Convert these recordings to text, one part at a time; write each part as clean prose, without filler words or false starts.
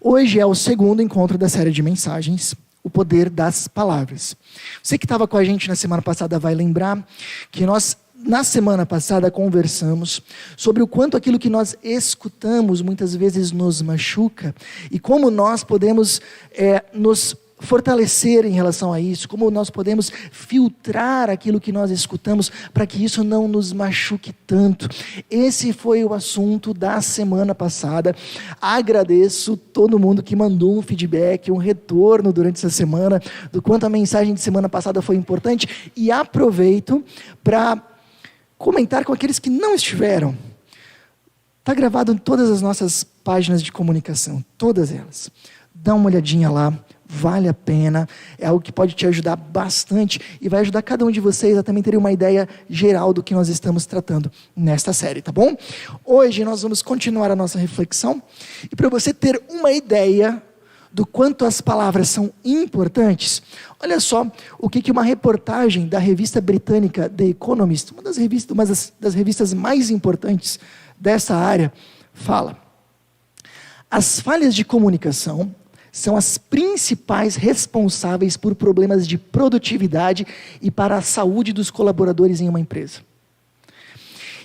Hoje é o segundo encontro da série de mensagens, o poder das palavras. Você que estava com a gente na semana passada vai lembrar que nós, na semana passada, conversamos sobre o quanto aquilo que nós escutamos muitas vezes nos machuca e como nós podemos nos fortalecer em relação a isso, como nós podemos filtrar aquilo que nós escutamos para que isso não nos machuque tanto. Esse foi o assunto da semana passada. Agradeço todo mundo que mandou um feedback, um retorno durante essa semana, do quanto a mensagem de semana passada foi importante, e aproveito para comentar com aqueles que não estiveram. Está gravado em todas as nossas páginas de comunicação, todas elas. Dá uma olhadinha lá. Vale a pena, é algo que pode te ajudar bastante e vai ajudar cada um de vocês a também ter uma ideia geral do que nós estamos tratando nesta série, tá bom? Hoje nós vamos continuar a nossa reflexão e para você ter uma ideia do quanto as palavras são importantes, olha só o que uma reportagem da revista britânica The Economist, uma das revistas mais importantes dessa área, fala. As falhas de comunicação são as principais responsáveis por problemas de produtividade e para a saúde dos colaboradores em uma empresa.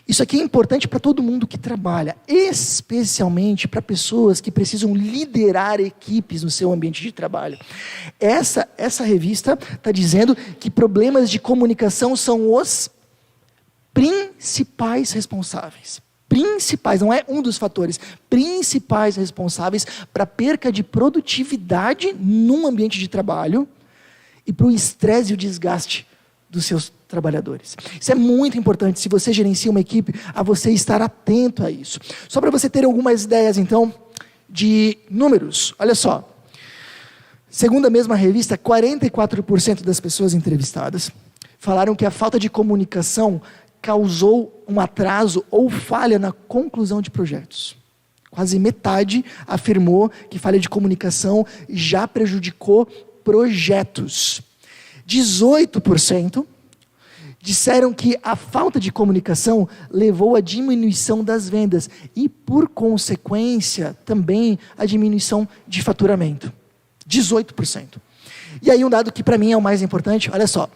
Isso aqui é importante para todo mundo que trabalha, especialmente para pessoas que precisam liderar equipes no seu ambiente de trabalho. Essa revista está dizendo que problemas de comunicação são os principais responsáveis. Principais, não é um dos fatores, principais responsáveis para a perca de produtividade num ambiente de trabalho e para o estresse e o desgaste dos seus trabalhadores. Isso é muito importante, se você gerencia uma equipe, a você estar atento a isso. Só para você ter algumas ideias, então, de números. Olha só, segundo a mesma revista, 44% das pessoas entrevistadas falaram que a falta de comunicação causou um atraso ou falha na conclusão de projetos. Quase metade afirmou que falha de comunicação já prejudicou projetos. 18% disseram que a falta de comunicação levou à diminuição das vendas e, por consequência, também à diminuição de faturamento. 18%. E aí um dado que para mim é o mais importante, olha só.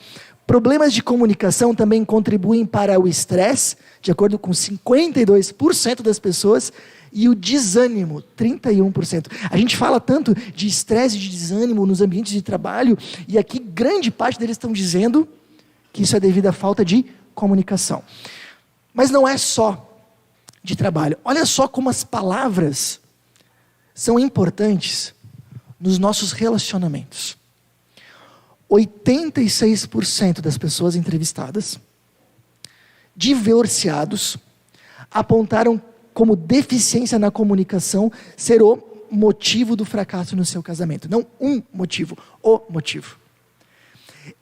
Problemas de comunicação também contribuem para o estresse, de acordo com 52% das pessoas, e o desânimo, 31%. A gente fala tanto de estresse e de desânimo nos ambientes de trabalho, e aqui grande parte deles estão dizendo que isso é devido à falta de comunicação. Mas não é só de trabalho. Olha só como as palavras são importantes nos nossos relacionamentos. 86% das pessoas entrevistadas, divorciados, apontaram como deficiência na comunicação ser o motivo do fracasso no seu casamento. Não um motivo, o motivo.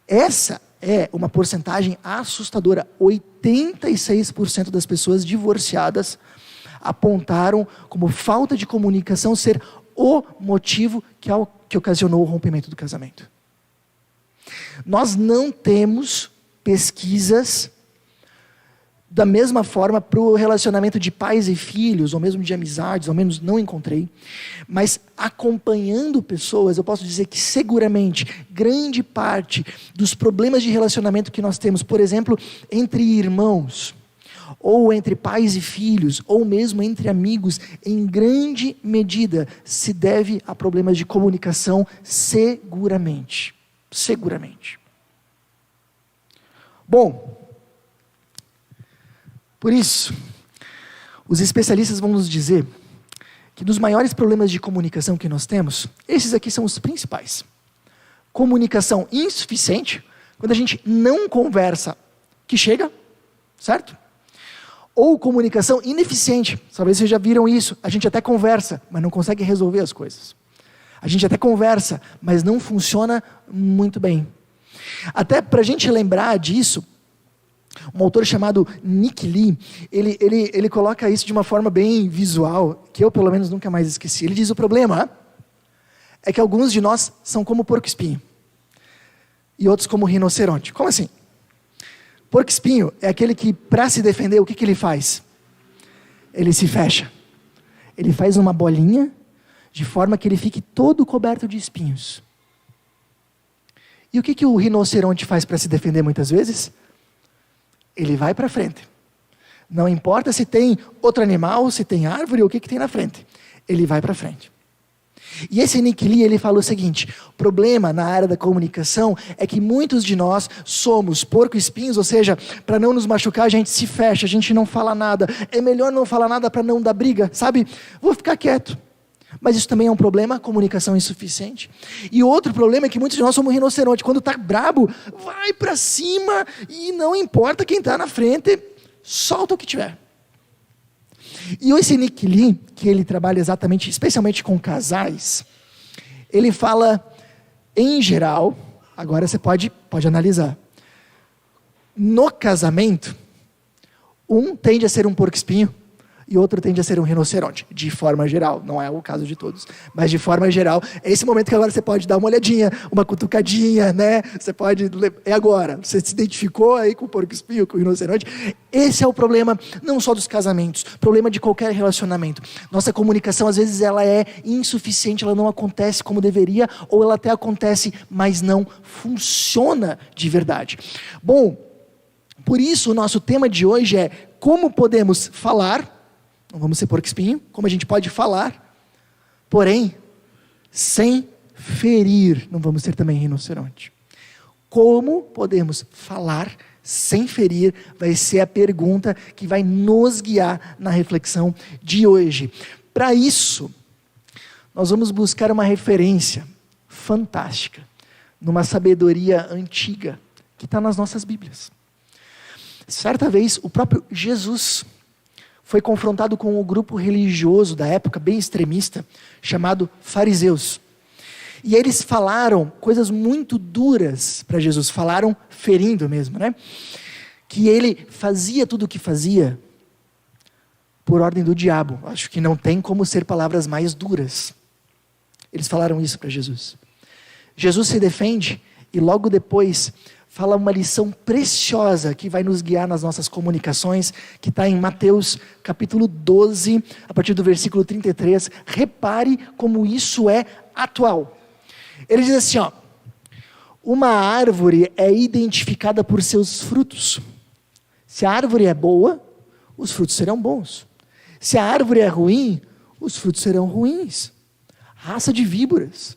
Essa é uma porcentagem assustadora. 86% das pessoas divorciadas apontaram como falta de comunicação ser o motivo que ocasionou o rompimento do casamento. Nós não temos pesquisas da mesma forma para o relacionamento de pais e filhos, ou mesmo de amizades, ao menos não encontrei. Mas acompanhando pessoas, eu posso dizer que seguramente, grande parte dos problemas de relacionamento que nós temos, por exemplo, entre irmãos, ou entre pais e filhos, ou mesmo entre amigos, em grande medida se deve a problemas de comunicação seguramente. Seguramente. Bom, por isso, os especialistas vão nos dizer que dos maiores problemas de comunicação que nós temos, esses aqui são os principais. Comunicação insuficiente, quando a gente não conversa, que chega, certo? Ou comunicação ineficiente, talvez vocês já viram isso, a gente até conversa, mas não consegue resolver as coisas. A gente até conversa, mas não funciona muito bem. Até para a gente lembrar disso, um autor chamado Nick Lee, ele coloca isso de uma forma bem visual, que eu pelo menos nunca mais esqueci. Ele diz: o problema é que alguns de nós são como porco-espinho, e outros como rinoceronte. Como assim? Porco-espinho é aquele que, para se defender, o que ele faz? Ele se fecha. Ele faz uma bolinha de forma que ele fique todo coberto de espinhos. E o que o rinoceronte faz para se defender muitas vezes? Ele vai para frente. Não importa se tem outro animal, se tem árvore ou o que tem na frente. Ele vai para frente. E esse Nick Lee, ele fala o seguinte: o problema na área da comunicação é que muitos de nós somos porco-espinhos, ou seja, para não nos machucar a gente se fecha, a gente não fala nada. É melhor não falar nada para não dar briga, sabe? Vou ficar quieto. Mas isso também é um problema, comunicação insuficiente. E outro problema é que muitos de nós somos rinoceronte. Quando está brabo, vai para cima e não importa quem está na frente, solta o que tiver. E esse Nick Lee, que ele trabalha exatamente, especialmente com casais, ele fala, em geral, agora você pode analisar. No casamento, um tende a ser um porco-espinho e outro tende a ser um rinoceronte, de forma geral, não é o caso de todos, mas de forma geral, é esse momento que agora você pode dar uma olhadinha, uma cutucadinha, né? Você pode, é agora, você se identificou aí com o porco-espinho, com o rinoceronte. Esse é o problema, não só dos casamentos, problema de qualquer relacionamento. Nossa comunicação, às vezes, ela é insuficiente, ela não acontece como deveria, ou ela até acontece, mas não funciona de verdade. Bom, por isso o nosso tema de hoje é como podemos falar. Não vamos ser porco-espinho, como a gente pode falar, porém, sem ferir. Não vamos ser também rinoceronte. Como podemos falar sem ferir, vai ser a pergunta que vai nos guiar na reflexão de hoje. Para isso, nós vamos buscar uma referência fantástica, numa sabedoria antiga, que está nas nossas Bíblias. Certa vez, o próprio Jesus foi confrontado com um grupo religioso da época, bem extremista, chamado fariseus. E eles falaram coisas muito duras para Jesus, falaram ferindo mesmo, né? Que ele fazia tudo o que fazia por ordem do diabo. Acho que não tem como ser palavras mais duras. Eles falaram isso para Jesus. Jesus se defende e logo depois fala uma lição preciosa que vai nos guiar nas nossas comunicações, que está em Mateus capítulo 12, a partir do versículo 33. Repare como isso é atual. Ele diz assim, ó: uma árvore é identificada por seus frutos. Se a árvore é boa, os frutos serão bons. Se a árvore é ruim, os frutos serão ruins. Raça de víboras.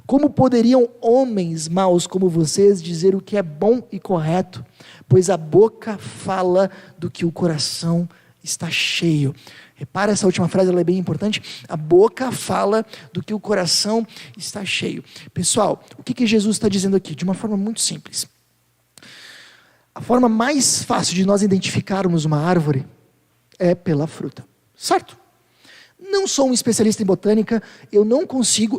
Como poderiam homens maus como vocês dizer o que é bom e correto? Pois a boca fala do que o coração está cheio. Repara essa última frase, ela é bem importante. A boca fala do que o coração está cheio. Pessoal, o que Jesus está dizendo aqui? De uma forma muito simples. A forma mais fácil de nós identificarmos uma árvore é pela fruta. Certo? Não sou um especialista em botânica, eu não consigo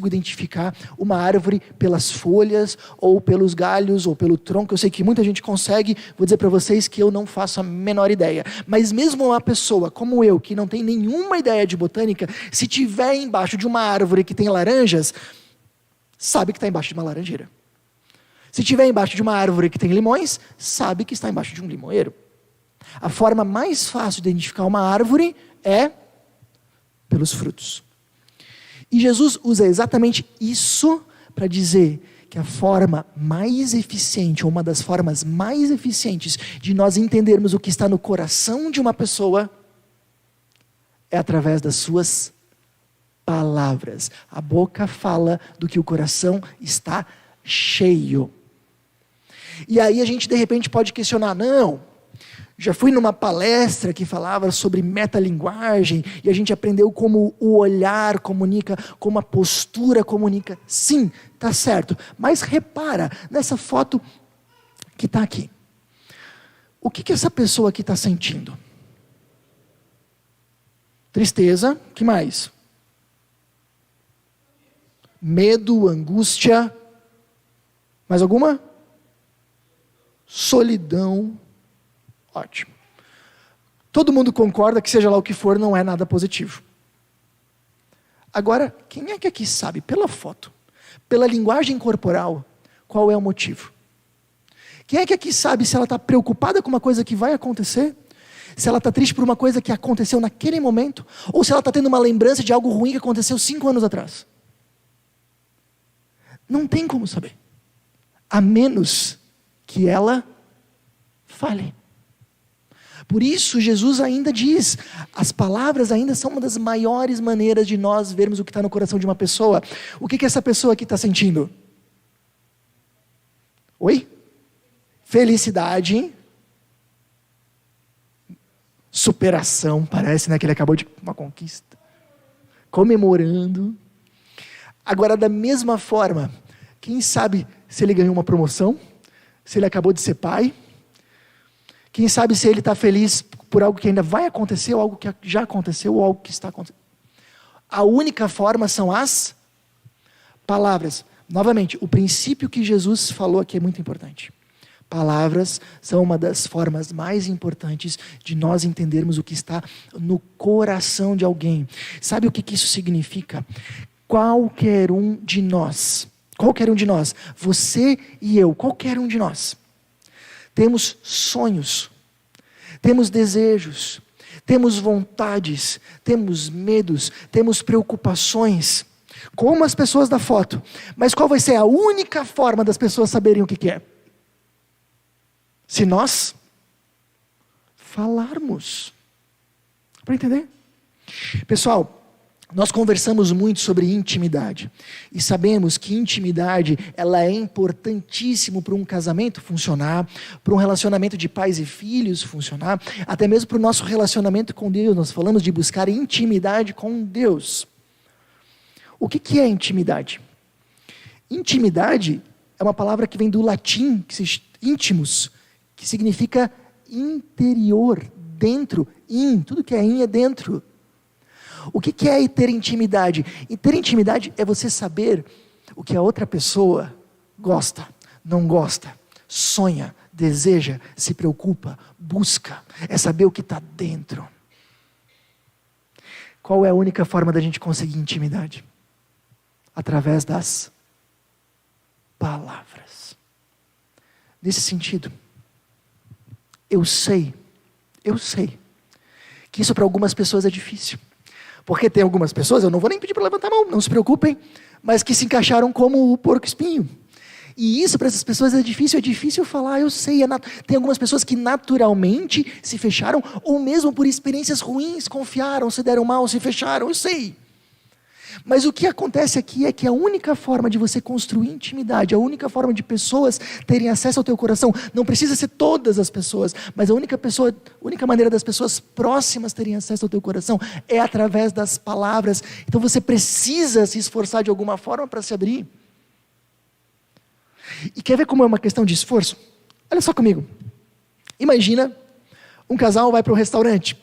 identificar uma árvore pelas folhas, ou pelos galhos, ou pelo tronco. Eu sei que muita gente consegue, vou dizer para vocês que eu não faço a menor ideia. Mas mesmo uma pessoa como eu, que não tem nenhuma ideia de botânica, se tiver embaixo de uma árvore que tem laranjas, sabe que está embaixo de uma laranjeira. Se tiver embaixo de uma árvore que tem limões, sabe que está embaixo de um limoeiro. A forma mais fácil de identificar uma árvore é pelos frutos. E Jesus usa exatamente isso para dizer que a forma mais eficiente, ou uma das formas mais eficientes de nós entendermos o que está no coração de uma pessoa é através das suas palavras. A boca fala do que o coração está cheio. E aí a gente de repente pode questionar, não, já fui numa palestra que falava sobre metalinguagem e a gente aprendeu como o olhar comunica, como a postura comunica. Sim, tá certo. Mas repara nessa foto que está aqui. O que essa pessoa aqui está sentindo? Tristeza, o que mais? Medo, angústia. Mais alguma? Solidão. Ótimo. Todo mundo concorda que seja lá o que for, não é nada positivo. Agora, quem é que aqui sabe, pela foto, pela linguagem corporal, qual é o motivo? Quem é que aqui sabe se ela está preocupada com uma coisa que vai acontecer? se ela está triste por uma coisa que aconteceu naquele momento, ou se ela está tendo uma lembrança de algo ruim que aconteceu 5 anos atrás. Não tem como saber, a menos que ela fale. Por isso Jesus ainda diz, as palavras ainda são uma das maiores maneiras de nós vermos o que está no coração de uma pessoa. O que essa pessoa aqui está sentindo? Oi? Felicidade, superação, parece, né, que ele acabou de uma conquista, comemorando. Agora, da mesma forma, quem sabe se ele ganhou uma promoção, se ele acabou de ser pai, quem sabe se ele está feliz por algo que ainda vai acontecer, ou algo que já aconteceu, ou algo que está acontecendo. A única forma são as palavras. Novamente, o princípio que Jesus falou aqui é muito importante. Palavras são uma das formas mais importantes de nós entendermos o que está no coração de alguém. Sabe o que isso significa? Qualquer um de nós, você e eu, qualquer um de nós, temos sonhos, temos desejos, temos vontades, temos medos, temos preocupações, como as pessoas da foto. Mas qual vai ser a única forma das pessoas saberem o que é? Se nós falarmos. Para entender? Pessoal, nós conversamos muito sobre intimidade. E sabemos que intimidade, ela é importantíssimo para um casamento funcionar, para um relacionamento de pais e filhos funcionar, até mesmo para o nosso relacionamento com Deus. Nós falamos de buscar intimidade com Deus. O que é intimidade? Intimidade é uma palavra que vem do latim, íntimos, que significa interior, dentro, tudo que é é dentro. O que é ter intimidade? E ter intimidade é você saber o que a outra pessoa gosta, não gosta, sonha, deseja, se preocupa, busca. É saber o que está dentro. Qual é a única forma da gente conseguir intimidade? Através das palavras. Nesse sentido, eu sei que isso para algumas pessoas é difícil. Porque tem algumas pessoas, eu não vou nem pedir para levantar a mão, não se preocupem, mas que se encaixaram como o porco espinho. E isso para essas pessoas é difícil falar, eu sei. Tem algumas pessoas que naturalmente se fecharam, ou mesmo por experiências ruins, confiaram, se deram mal, se fecharam, eu sei. Mas o que acontece aqui é que a única forma de você construir intimidade, a única forma de pessoas terem acesso ao teu coração, não precisa ser todas as pessoas, mas a única maneira das pessoas próximas terem acesso ao teu coração é através das palavras. Então você precisa se esforçar de alguma forma para se abrir. E quer ver como é uma questão de esforço? Olha só comigo. Imagina, um casal vai para um restaurante,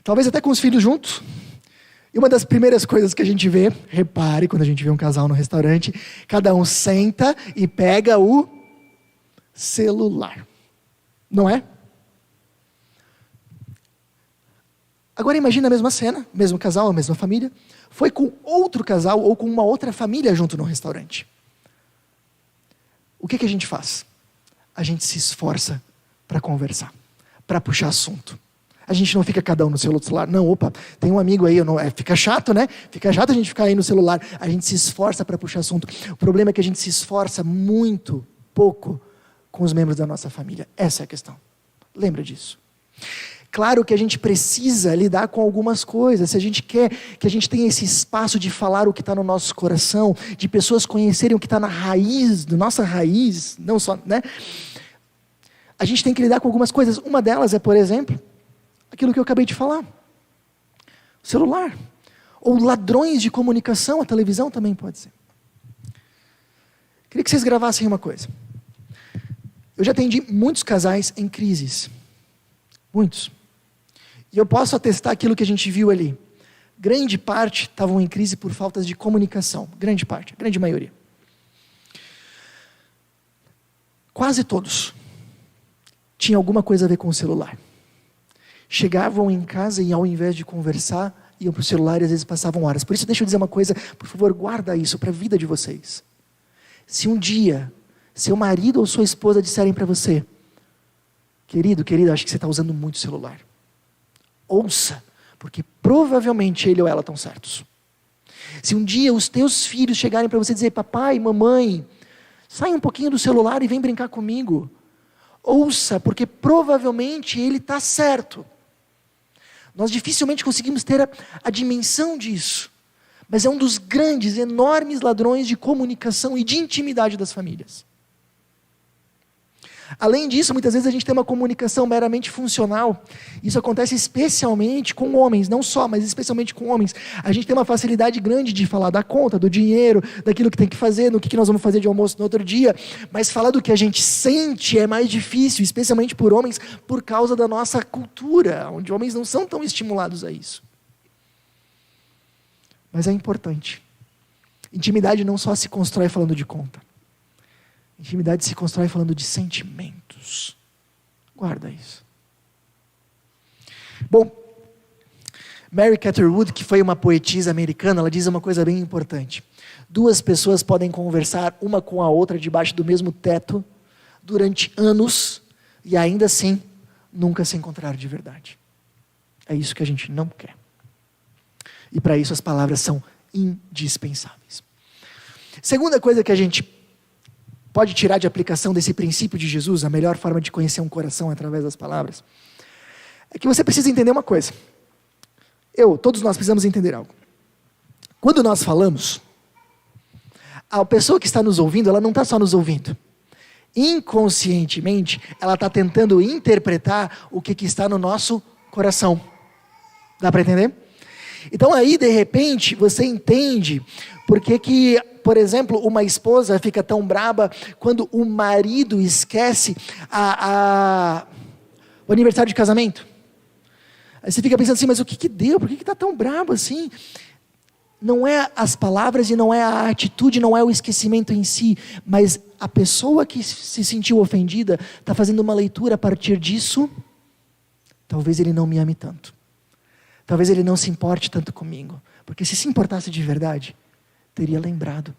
talvez até com os filhos juntos. E uma das primeiras coisas que a gente vê, repare, quando a gente vê um casal no restaurante, cada um senta e pega o celular. Não é? Agora imagina a mesma cena, mesmo casal, a mesma família, foi com outro casal ou com uma outra família junto no restaurante. O que a gente faz? A gente se esforça para conversar, para puxar assunto. A gente não fica cada um no seu celular. Não, tem um amigo aí, fica chato, né? Fica chato a gente ficar aí no celular. A gente se esforça para puxar assunto. O problema é que a gente se esforça muito pouco com os membros da nossa família. Essa é a questão. Lembra disso. Claro que a gente precisa lidar com algumas coisas. Se a gente quer que a gente tenha esse espaço de falar o que está no nosso coração, de pessoas conhecerem o que está na raiz, da nossa raiz, não só, né? A gente tem que lidar com algumas coisas. Uma delas é, por exemplo, aquilo que eu acabei de falar. O celular. Ou ladrões de comunicação, a televisão também pode ser. Queria que vocês gravassem uma coisa. Eu já atendi muitos casais em crises. Muitos. E eu posso atestar aquilo que a gente viu ali. Grande parte estavam em crise por faltas de comunicação. Grande parte, grande maioria. Quase todos tinham alguma coisa a ver com o celular. Chegavam em casa e ao invés de conversar, iam para o celular e às vezes passavam horas. Por isso deixa eu dizer uma coisa, por favor, guarda isso para a vida de vocês. Se um dia, seu marido ou sua esposa disserem para você Querido, querida, acho que você está usando muito o celular. Ouça, porque provavelmente ele ou ela estão certos. Se um dia os teus filhos chegarem para você dizer, papai, mamãe, sai um pouquinho do celular e vem brincar comigo. Ouça, porque provavelmente ele está certo. Nós dificilmente conseguimos ter a dimensão disso. Mas é um dos grandes, enormes ladrões de comunicação e de intimidade das famílias. Além disso, muitas vezes a gente tem uma comunicação meramente funcional. Isso acontece especialmente com homens, não só, mas especialmente com homens. A gente tem uma facilidade grande de falar da conta, do dinheiro, daquilo que tem que fazer, no que nós vamos fazer de almoço no outro dia. Mas falar do que a gente sente é mais difícil, especialmente por homens, por causa da nossa cultura, onde homens não são tão estimulados a isso. Mas é importante. Intimidade não só se constrói falando de conta. Intimidade se constrói falando de sentimentos. Guarda isso. Bom, Mary Catherwood, que foi uma poetisa americana, ela diz uma coisa bem importante. 2 pessoas podem conversar uma com a outra debaixo do mesmo teto durante anos e ainda assim nunca se encontrar de verdade. É isso que a gente não quer. E para isso as palavras são indispensáveis. Segunda coisa que a gente pode tirar de aplicação desse princípio de Jesus, a melhor forma de conhecer um coração é através das palavras, é que você precisa entender uma coisa. Todos nós precisamos entender algo. Quando nós falamos, a pessoa que está nos ouvindo, ela não está só nos ouvindo. Inconscientemente, ela está tentando interpretar o que está no nosso coração. Dá para entender? Então aí, de repente, você entende por que, por exemplo, uma esposa fica tão braba quando o marido esquece o aniversário de casamento. Aí você fica pensando assim, mas o que deu? Por que está tão brabo assim? Não é as palavras e não é a atitude, não é o esquecimento em si, mas a pessoa que se sentiu ofendida está fazendo uma leitura a partir disso. Talvez ele não me ame tanto. Talvez ele não se importe tanto comigo. Porque se importasse de verdade, teria lembrado.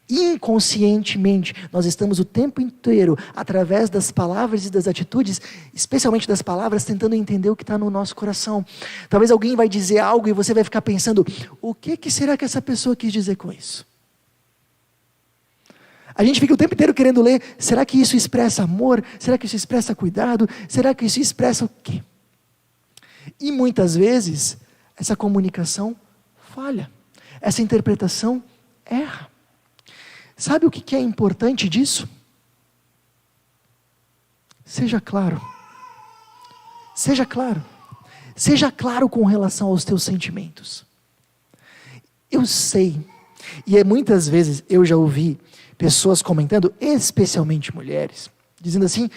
Inconscientemente, nós estamos o tempo inteiro, através das palavras e das atitudes, especialmente das palavras, tentando entender o que está no nosso coração. Talvez alguém vai dizer algo e você vai ficar pensando, o que será que essa pessoa quis dizer com isso? A gente fica o tempo inteiro querendo ler, será que isso expressa amor? Será que isso expressa cuidado? Será que isso expressa o quê? E muitas vezes, essa comunicação falha. Essa interpretação erra. Sabe o que é importante disso? Seja claro. Seja claro. Seja claro com relação aos teus sentimentos. Eu sei, e muitas vezes eu já ouvi pessoas comentando, especialmente mulheres, dizendo assim,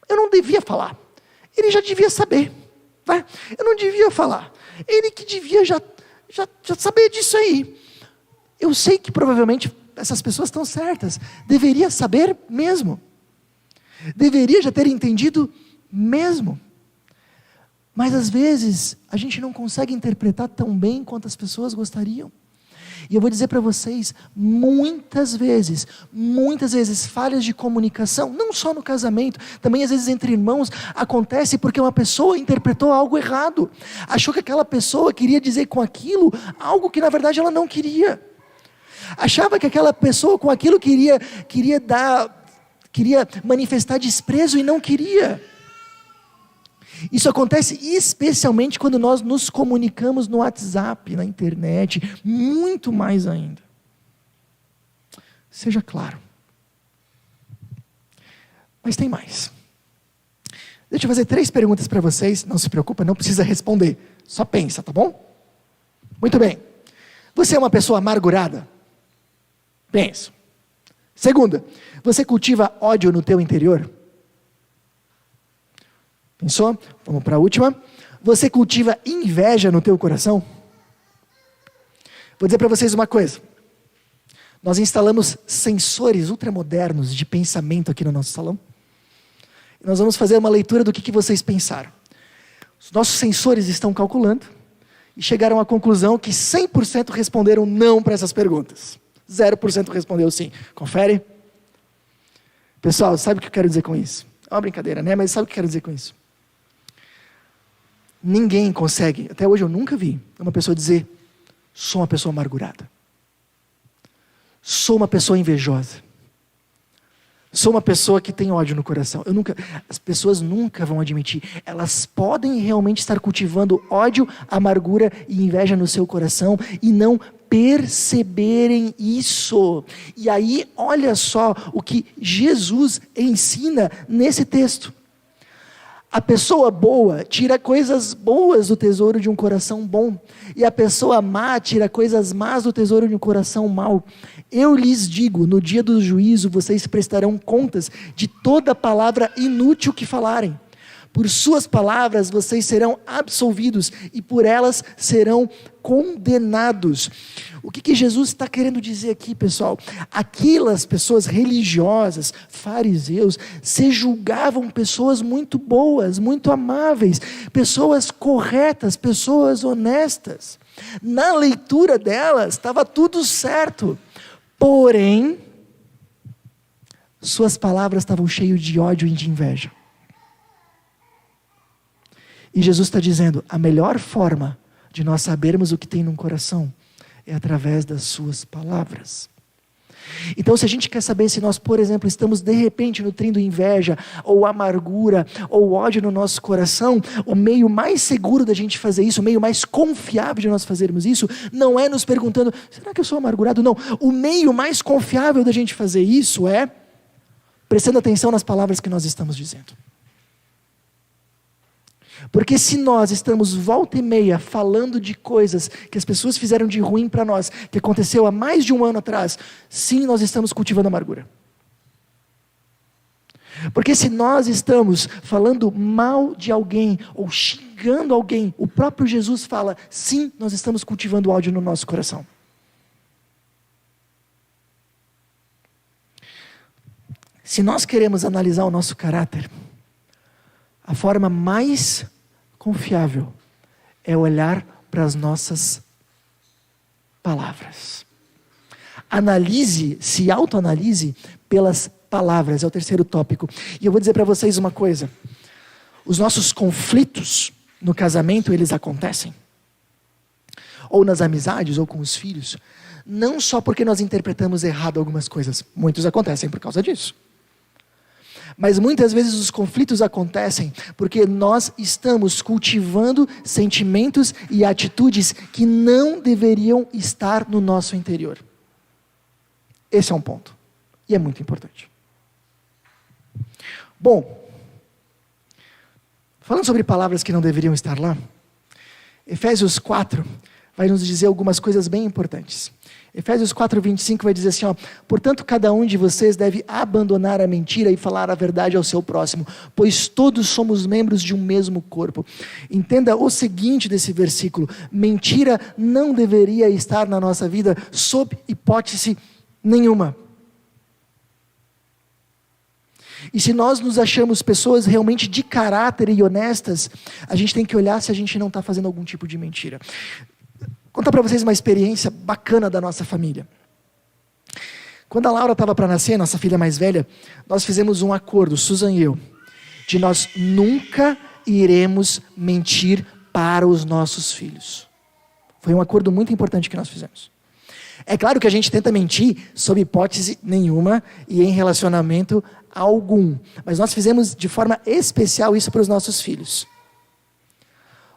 eu não devia falar, ele já devia saber. Vai? Eu não devia falar. Ele que devia já saber disso aí. Eu sei que provavelmente essas pessoas estão certas. Deveria saber mesmo. Deveria já ter entendido mesmo. Mas às vezes a gente não consegue interpretar tão bem quanto as pessoas gostariam. E eu vou dizer para vocês, muitas vezes, falhas de comunicação, não só no casamento, também às vezes entre irmãos, acontece porque uma pessoa interpretou algo errado. Achou que aquela pessoa queria dizer com aquilo, algo que na verdade ela não queria. Achava que aquela pessoa com aquilo queria manifestar desprezo e não queria. Isso acontece especialmente quando nós nos comunicamos no WhatsApp, na internet, muito mais ainda. Seja claro. Mas tem mais. Deixa eu fazer 3 perguntas para vocês, não se preocupa, não precisa responder, só pensa, tá bom? Muito bem. Você é uma pessoa amargurada? Penso. Segunda, você cultiva ódio no teu interior? Pensou? Vamos para a última. Você cultiva inveja no teu coração? Vou dizer para vocês uma coisa. Nós instalamos sensores ultramodernos de pensamento aqui no nosso salão. E nós vamos fazer uma leitura do que vocês pensaram. Os nossos sensores estão calculando e chegaram à conclusão que 100% responderam não para essas perguntas. 0% respondeu sim. Confere? Pessoal, sabe o que eu quero dizer com isso? É uma brincadeira, né? Mas sabe o que eu quero dizer com isso? Ninguém consegue, até hoje eu nunca vi uma pessoa dizer: sou uma pessoa amargurada. Sou uma pessoa invejosa. Sou uma pessoa que tem ódio no coração. As pessoas nunca vão admitir. Elas podem realmente estar cultivando ódio, amargura e inveja no seu coração e não perceberem isso. E aí, olha só o que Jesus ensina nesse texto. A pessoa boa tira coisas boas do tesouro de um coração bom, e a pessoa má tira coisas más do tesouro de um coração mau. Eu lhes digo, no dia do juízo vocês prestarão contas de toda palavra inútil que falarem. Por suas palavras vocês serão absolvidos e por elas serão condenados. O que Jesus está querendo dizer aqui, pessoal? Aquelas pessoas religiosas, fariseus, se julgavam pessoas muito boas, muito amáveis, pessoas corretas, pessoas honestas. Na leitura delas estava tudo certo, porém, suas palavras estavam cheias de ódio e de inveja. E Jesus está dizendo, a melhor forma de nós sabermos o que tem no coração é através das suas palavras. Então, se a gente quer saber se nós, por exemplo, estamos de repente nutrindo inveja, ou amargura, ou ódio no nosso coração, o meio mais seguro da gente fazer isso, o meio mais confiável de nós fazermos isso, não é nos perguntando, será que eu sou amargurado? Não, o meio mais confiável da gente fazer isso é prestando atenção nas palavras que nós estamos dizendo. Porque se nós estamos volta e meia falando de coisas que as pessoas fizeram de ruim para nós, que aconteceu há mais de um ano atrás, sim, nós estamos cultivando amargura. Porque se nós estamos falando mal de alguém, ou xingando alguém, o próprio Jesus fala, sim, nós estamos cultivando ódio no nosso coração. Se nós queremos analisar o nosso caráter, a forma mais confiável é olhar para as nossas palavras. Se autoanalise pelas palavras, é o terceiro tópico. E eu vou dizer para vocês uma coisa, os nossos conflitos no casamento, eles acontecem, ou nas amizades, ou com os filhos, não só porque nós interpretamos errado algumas coisas, muitos acontecem por causa disso. Mas muitas vezes os conflitos acontecem porque nós estamos cultivando sentimentos e atitudes que não deveriam estar no nosso interior. Esse é um ponto. E é muito importante. Bom, falando sobre palavras que não deveriam estar lá, Efésios 4 vai nos dizer algumas coisas bem importantes. Efésios 4:25 vai dizer assim, portanto cada um de vocês deve abandonar a mentira e falar a verdade ao seu próximo, pois todos somos membros de um mesmo corpo. Entenda o seguinte desse versículo, mentira não deveria estar na nossa vida sob hipótese nenhuma. E se nós nos achamos pessoas realmente de caráter e honestas, a gente tem que olhar se a gente não está fazendo algum tipo de mentira. Vou contar para vocês uma experiência bacana da nossa família. Quando a Laura estava para nascer, nossa filha mais velha, nós fizemos um acordo, Susan e eu, de nós nunca iremos mentir para os nossos filhos. Foi um acordo muito importante que nós fizemos. É claro que a gente tenta mentir sob hipótese nenhuma e em relacionamento algum, mas nós fizemos de forma especial isso para os nossos filhos.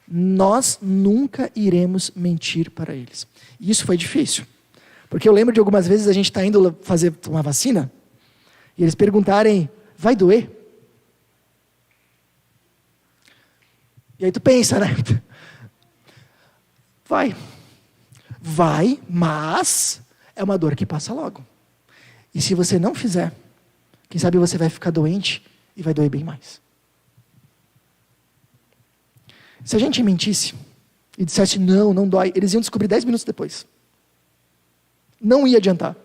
Nós nunca iremos mentir para eles. E isso foi difícil. Porque eu lembro de algumas vezes a gente está indo fazer uma vacina e eles perguntarem, vai doer? E aí tu pensa, né? Vai, mas é uma dor que passa logo. E se você não fizer, quem sabe você vai ficar doente e vai doer bem mais. Se a gente mentisse e dissesse não dói, eles iam descobrir 10 minutos depois. Não ia adiantar.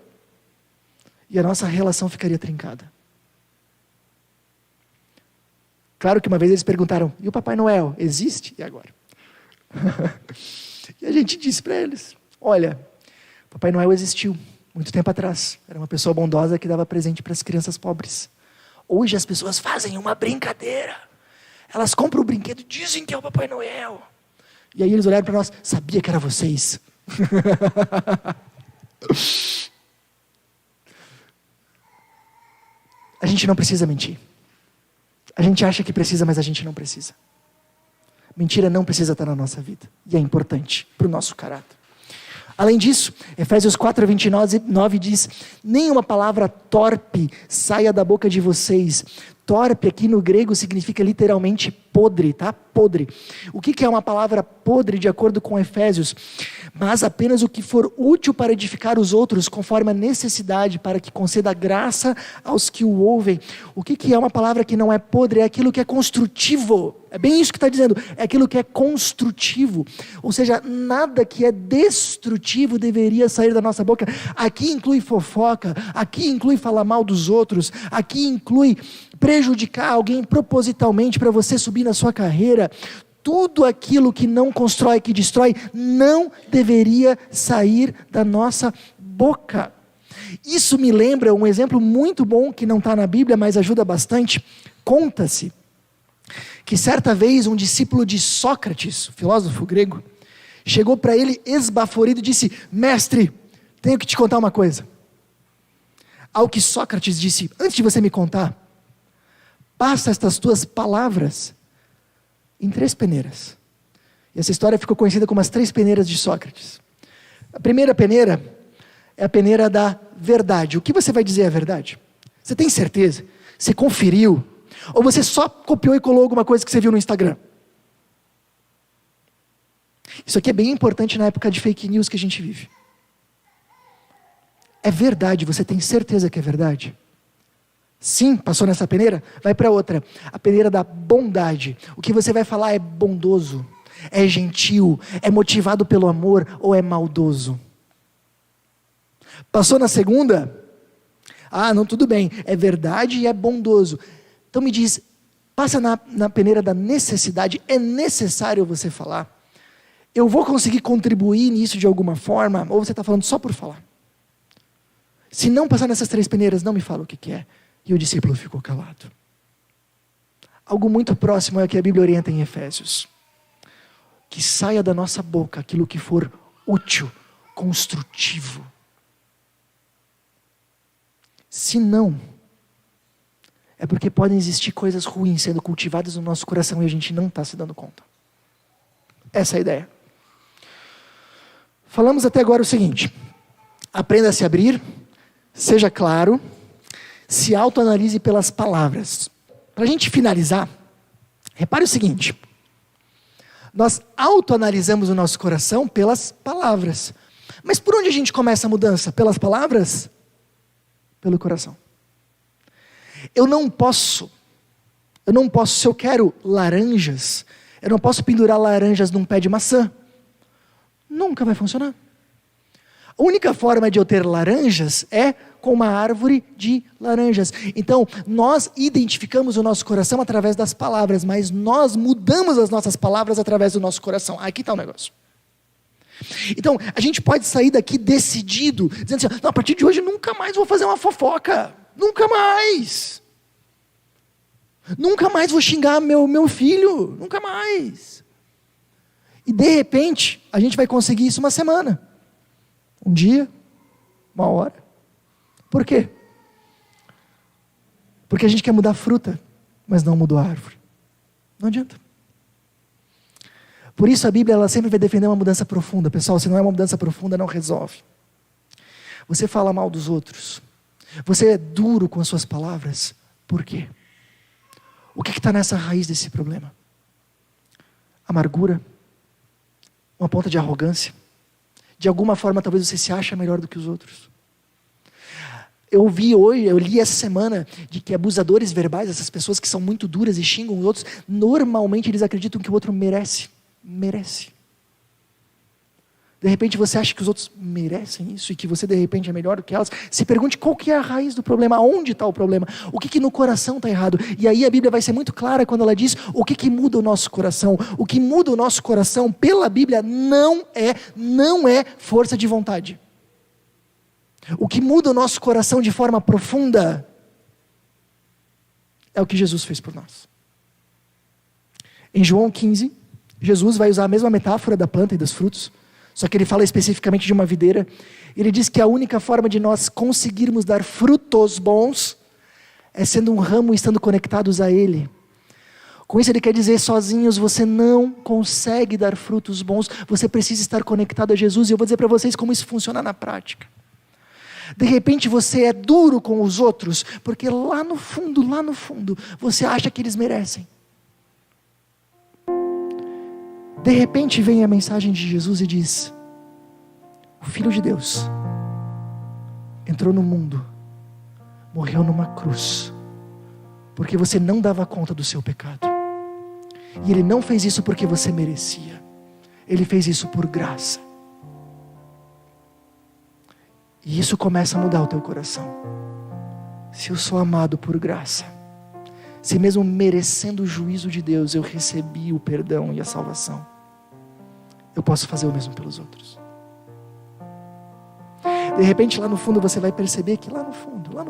E a nossa relação ficaria trincada. Claro que uma vez eles perguntaram, e o Papai Noel existe? E agora? E a gente disse para eles, olha, Papai Noel existiu muito tempo atrás. Era uma pessoa bondosa que dava presente para as crianças pobres. Hoje as pessoas fazem uma brincadeira. Elas compram o brinquedo e dizem que é o Papai Noel. E aí eles olharam para nós, sabia que era vocês. A gente não precisa mentir. A gente acha que precisa, mas a gente não precisa. Mentira não precisa estar na nossa vida. E é importante para o nosso caráter. Além disso, Efésios 4:29 diz: nenhuma palavra torpe saia da boca de vocês. Torpe aqui no grego significa literalmente podre, tá? Podre. O que é uma palavra podre de acordo com Efésios? Mas apenas o que for útil para edificar os outros, conforme a necessidade, para que conceda graça aos que o ouvem. O que é uma palavra que não é podre? É aquilo que é construtivo. É bem isso que está dizendo. É aquilo que é construtivo. Ou seja, nada que é destrutivo deveria sair da nossa boca. Aqui inclui fofoca, aqui inclui falar mal dos outros, aqui inclui prejudicar alguém propositalmente para você subir na sua carreira. Tudo aquilo que não constrói, que destrói, não deveria sair da nossa boca. Isso me lembra um exemplo muito bom que não está na Bíblia, mas ajuda bastante. Conta-se que certa vez um discípulo de Sócrates, filósofo grego, chegou para ele esbaforido e disse: mestre, tenho que te contar uma coisa. Ao que Sócrates disse: antes de você me contar, passa estas tuas palavras em 3 peneiras. E essa história ficou conhecida como as 3 peneiras de Sócrates. A primeira peneira é a peneira da verdade. O que você vai dizer é a verdade? Você tem certeza? Você conferiu? Ou você só copiou e colou alguma coisa que você viu no Instagram? Isso aqui é bem importante na época de fake news que a gente vive. É verdade, você tem certeza que é verdade? Sim, passou nessa peneira? Vai para outra. A peneira da bondade. O que você vai falar é bondoso, é gentil, é motivado pelo amor ou é maldoso? Passou na segunda? Ah, não, tudo bem. É verdade e é bondoso. Então me diz, passa na peneira da necessidade. É necessário você falar? Eu vou conseguir contribuir nisso de alguma forma? Ou você está falando só por falar? Se não passar nessas 3 peneiras, não me fala o que é. E o discípulo ficou calado. Algo muito próximo é o que a Bíblia orienta em Efésios. Que saia da nossa boca aquilo que for útil, construtivo. Se não, é porque podem existir coisas ruins sendo cultivadas no nosso coração e a gente não está se dando conta. Essa é a ideia. Falamos até agora o seguinte: aprenda a se abrir, seja claro, se autoanalise pelas palavras. Para a gente finalizar, repare o seguinte: nós autoanalisamos o nosso coração pelas palavras. Mas por onde a gente começa a mudança? Pelas palavras? Pelo coração. Eu não posso, se eu quero laranjas, eu não posso pendurar laranjas num pé de maçã. Nunca vai funcionar. A única forma de eu ter laranjas é com uma árvore de laranjas. Então, nós identificamos o nosso coração através das palavras, mas nós mudamos as nossas palavras através do nosso coração. Aqui está o negócio. Então, a gente pode sair daqui decidido, dizendo assim: não, a partir de hoje nunca mais vou fazer uma fofoca. Nunca mais. Nunca mais vou xingar meu filho. Nunca mais. E de repente, a gente vai conseguir isso uma semana. Um dia, uma hora. Por quê? Porque a gente quer mudar a fruta, mas não mudou a árvore. Não adianta. Por isso a Bíblia ela sempre vai defender uma mudança profunda. Pessoal, se não é uma mudança profunda, não resolve. Você fala mal dos outros. Você é duro com as suas palavras. Por quê? O que está nessa raiz desse problema? Amargura? Uma ponta de arrogância? De alguma forma, talvez você se ache melhor do que os outros. Eu li essa semana de que abusadores verbais, essas pessoas que são muito duras e xingam os outros, normalmente eles acreditam que o outro merece. De repente você acha que os outros merecem isso e que você de repente é melhor do que elas. Se pergunte qual que é a raiz do problema, onde está o problema, o que no coração está errado. E aí a Bíblia vai ser muito clara quando ela diz o que muda o nosso coração. O que muda o nosso coração pela Bíblia não é força de vontade. O que muda o nosso coração de forma profunda é o que Jesus fez por nós. Em João 15, Jesus vai usar a mesma metáfora da planta e dos frutos, só que ele fala especificamente de uma videira. Ele diz que a única forma de nós conseguirmos dar frutos bons é sendo um ramo e estando conectados a Ele. Com isso ele quer dizer, sozinhos você não consegue dar frutos bons, você precisa estar conectado a Jesus. E eu vou dizer para vocês como isso funciona na prática. De repente você é duro com os outros, porque lá no fundo, você acha que eles merecem. De repente vem a mensagem de Jesus e diz: o Filho de Deus entrou no mundo, morreu numa cruz, porque você não dava conta do seu pecado. E Ele não fez isso porque você merecia. Ele fez isso por graça. E isso começa a mudar o teu coração. Se eu sou amado por graça, se mesmo merecendo o juízo de Deus, eu recebi o perdão e a salvação, eu posso fazer o mesmo pelos outros. De repente lá no fundo você vai perceber que lá no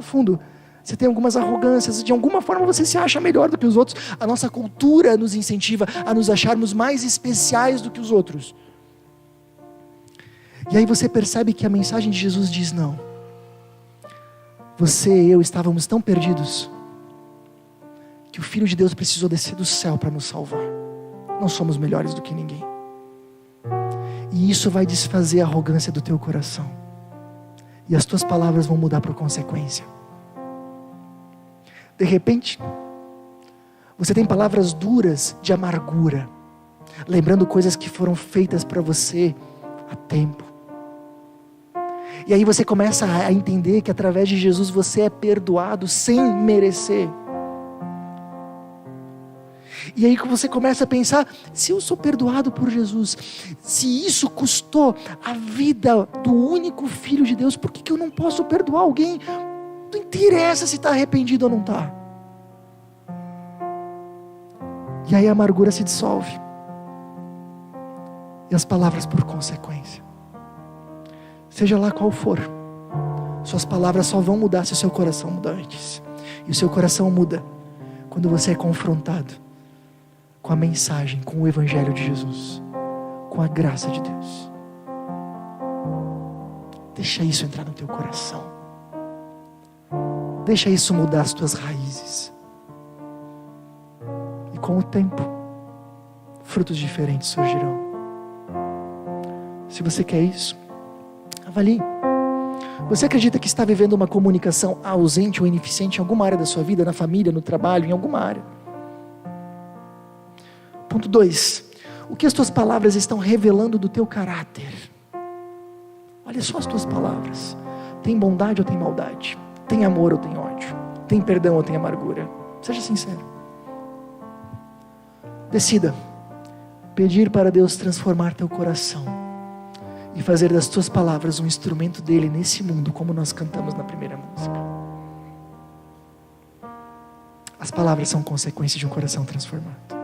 fundo, você tem algumas arrogâncias, de alguma forma você se acha melhor do que os outros. A nossa cultura nos incentiva a nos acharmos mais especiais do que os outros. E aí você percebe que a mensagem de Jesus diz: não, você e eu estávamos tão perdidos, que o Filho de Deus precisou descer do céu para nos salvar. Não somos melhores do que ninguém. E isso vai desfazer a arrogância do teu coração, e as tuas palavras vão mudar por consequência. De repente, você tem palavras duras de amargura, lembrando coisas que foram feitas para você há tempo. E aí você começa a entender que através de Jesus você é perdoado sem merecer. E aí você começa a pensar: se eu sou perdoado por Jesus, se isso custou a vida do único Filho de Deus, por que eu não posso perdoar alguém? Não interessa se está arrependido ou não está. E aí a amargura se dissolve, e as palavras por consequência. Seja lá qual for, suas palavras só vão mudar se o seu coração mudar antes. E o seu coração muda quando você é confrontado com a mensagem, com o Evangelho de Jesus, com a graça de Deus. Deixa isso entrar no teu coração. Deixa isso mudar as tuas raízes. E com o tempo, frutos diferentes surgirão. Se você quer isso, avalie. Você acredita que está vivendo uma comunicação ausente ou ineficiente em alguma área da sua vida, na família, no trabalho, em alguma área? Ponto 2. O que as tuas palavras estão revelando do teu caráter? Olha só as tuas palavras. Tem bondade ou tem maldade? Tem amor ou tem ódio? Tem perdão ou tem amargura? Seja sincero. Decida pedir para Deus transformar teu coração e fazer das tuas palavras um instrumento dele nesse mundo, como nós cantamos na primeira música. As palavras são consequência de um coração transformado.